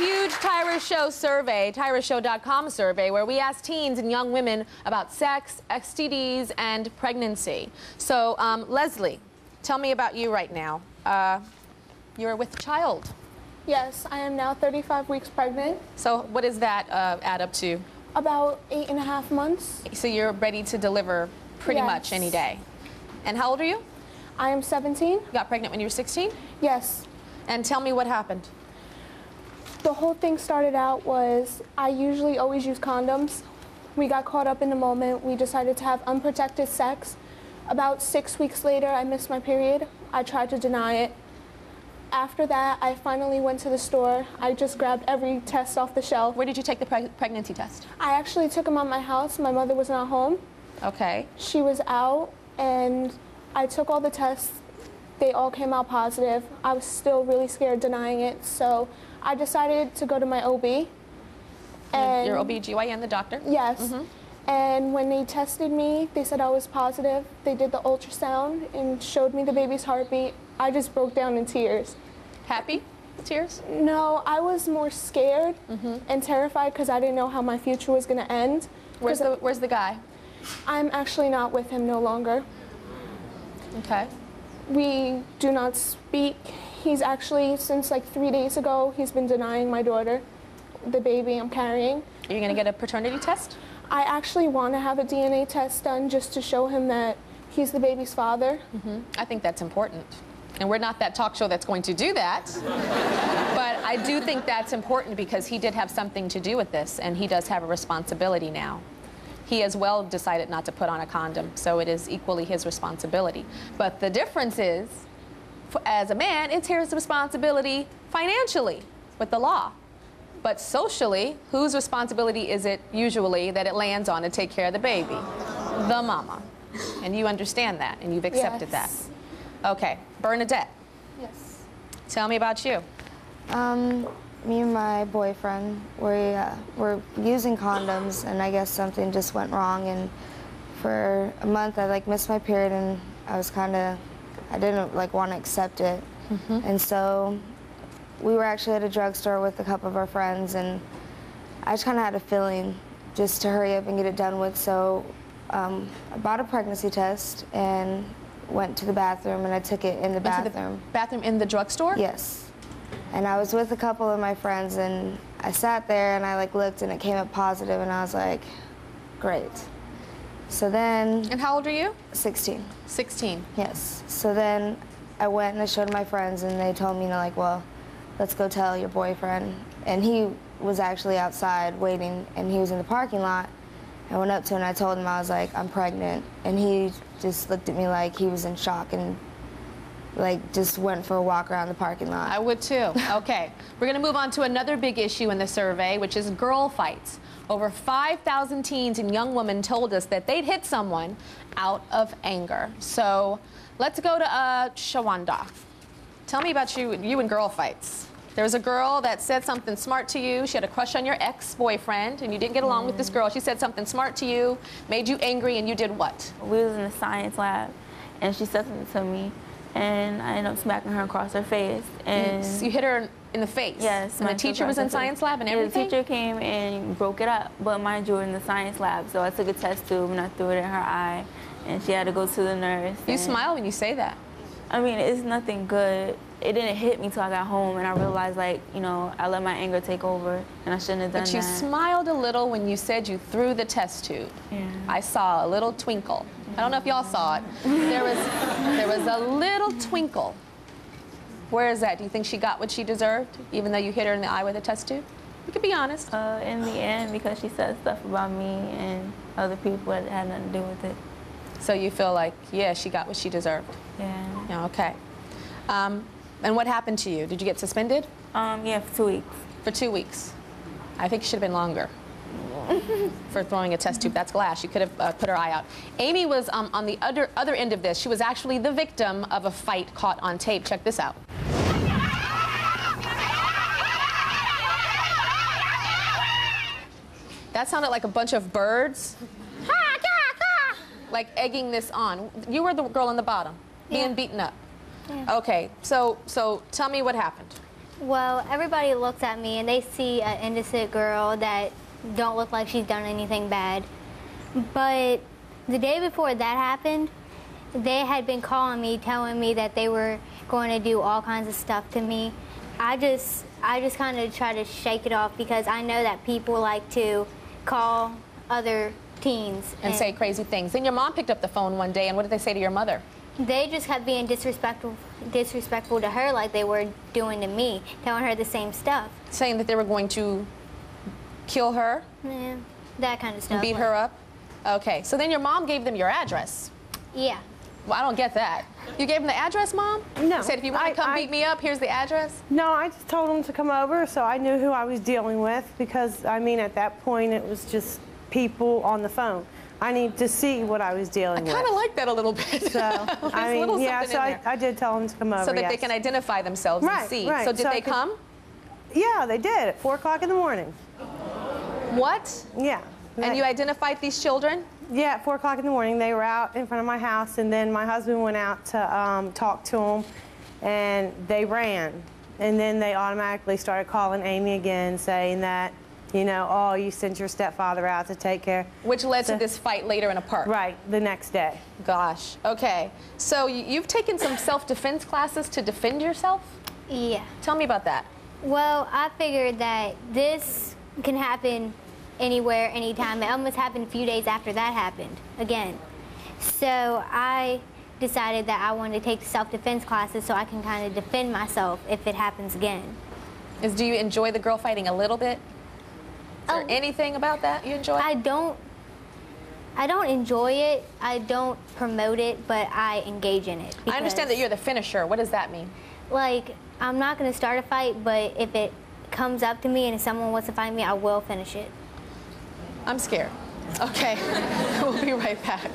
huge Tyra Show survey, TyraShow.com survey, where we ask teens and young women about sex, STDs, and pregnancy. So, Leslie, tell me about you right now. You're with child. Yes, I am now 35 weeks pregnant. So what does that add up to? About 8.5 months. So you're ready to deliver pretty much any day. And how old are you? I am 17. You got pregnant when you were 16? Yes. And tell me what happened. The whole thing started out was I usually always use condoms. We got caught up in the moment. We decided to have unprotected sex. About 6 weeks later, I missed my period. I tried to deny it. After that, I finally went to the store. I just grabbed every test off the shelf. Where did you take the pregnancy test? I actually took them at my house. My mother was not home. Okay. She was out, and I took all the tests. They all came out positive. I was still really scared denying it, so I decided to go to my OB. And your OB/GYN, the doctor? Yes. Mm-hmm. And when they tested me, they said I was positive. They did the ultrasound and showed me the baby's heartbeat. I just broke down in tears. Happy? Tears? No, I was more scared and terrified because I didn't know how my future was going to end. Where's the guy? I'm actually not with him no longer. Okay. We do not speak. He's actually, since like 3 days ago, he's been denying my daughter, the baby I'm carrying. Are you going to get a paternity test? I actually want to have a DNA test done just to show him that he's the baby's father. I think that's important. And we're not that talk show that's going to do that. But I do think that's important because he did have something to do with this, and he does have a responsibility now. He as well decided not to put on a condom, so it is equally his responsibility. But the difference is, as a man, it's his responsibility financially with the law. But socially, whose responsibility is it usually that it lands on to take care of the baby? The mama. And you understand that, and you've accepted that. Okay, Bernadette. Yes. Tell me about you. Me and my boyfriend, we were using condoms, and I guess something just went wrong, and for a month I missed my period, and I was I didn't want to accept it. And so we were actually at a drugstore with a couple of our friends, and I just kind of had a feeling just to hurry up and get it done with. So I bought a pregnancy test and went to the bathroom, and I took it in the bathroom. Bathroom in the drugstore? Yes. And I was with a couple of my friends, and I sat there and I looked, and it came up positive, and I was like, great. So then... And how old are you? 16. 16. Yes. So then I went and I showed my friends, and they told me, well, let's go tell your boyfriend. And he was actually outside waiting, and he was in the parking lot. I went up to him and I told him, I was like, I'm pregnant. And he just looked at me like he was in shock and just went for a walk around the parking lot. I would too. Okay. We're going to move on to another big issue in the survey, which is girl fights. Over 5,000 teens and young women told us that they'd hit someone out of anger. So let's go to Shawanda. Tell me about you and girl fights. There was a girl that said something smart to you. She had a crush on your ex-boyfriend, and you didn't get along with this girl. She said something smart to you, made you angry, and you did what? We was in the science lab, and she said something to me, and I ended up smacking her across her face. And you hit her in the face? Yes. And the teacher was in science lab and everything? The teacher came and broke it up, but mind you, we were in the science lab, so I took a test tube and I threw it in her eye, and she had to go to the nurse. You smile when you say that. I mean, it's nothing good. It didn't hit me till I got home, and I realized, I let my anger take over, and I shouldn't have done that. But you smiled a little when you said you threw the test tube. Yeah. I saw a little twinkle. I don't know if y'all saw it. There was a little twinkle. Where is that? Do you think she got what she deserved, even though you hit her in the eye with a test tube? You could be honest. In the end, because she said stuff about me and other people that had nothing to do with it. So you feel like, yeah, she got what she deserved? Yeah. Okay. And what happened to you? Did you get suspended? Yeah, for 2 weeks. For 2 weeks. I think it should have been longer for throwing a test tube. That's glass. You could have put her eye out. Amy was on the other end of this. She was actually the victim of a fight caught on tape. Check this out. That sounded like a bunch of birds, like egging this on. You were the girl on the bottom, being beaten up. Yeah. Okay, so tell me what happened. Well, everybody looks at me and they see an innocent girl that don't look like she's done anything bad. But the day before that happened, they had been calling me, telling me that they were going to do all kinds of stuff to me. I just kind of try to shake it off because I know that people like to call other teens. And say crazy things. Then your mom picked up the phone one day, and what did they say to your mother? They just kept being disrespectful to her like they were doing to me, telling her the same stuff. Saying that they were going to kill her? Yeah, that kind of stuff. Beat her up? Okay, so then your mom gave them your address. Yeah. Well, I don't get that. You gave them the address, Mom? No. Said if you want to come beat me up, here's the address? No, I just told them to come over so I knew who I was dealing with because, I mean, at that point it was just people on the phone. I need to see what I was dealing with. I kind of like that a little bit. So, I mean, yeah, so I did tell them to come over, so that they can identify themselves and see. Right. So did they come? Yeah, they did at 4 o'clock in the morning. What? Yeah. And you identified these children? Yeah, at 4 o'clock in the morning. They were out in front of my house, and then my husband went out to talk to them, and they ran. And then they automatically started calling Amy again, saying that, you know, oh, you sent your stepfather out to take care. Which led to this fight later in a park. Right, the next day. Gosh, okay. So you've taken some self-defense classes to defend yourself? Yeah. Tell me about that. Well, I figured that this can happen anywhere, anytime. It almost happened a few days after that happened again. So I decided that I wanted to take self-defense classes so I can kind of defend myself if it happens again. Do you enjoy the girl fighting a little bit? Is there anything about that you enjoy? I don't enjoy it. I don't promote it, but I engage in it. I understand that you're the finisher. What does that mean? Like, I'm not going to start a fight, but if it comes up to me and if someone wants to fight me, I will finish it. I'm scared. Okay, we'll be right back.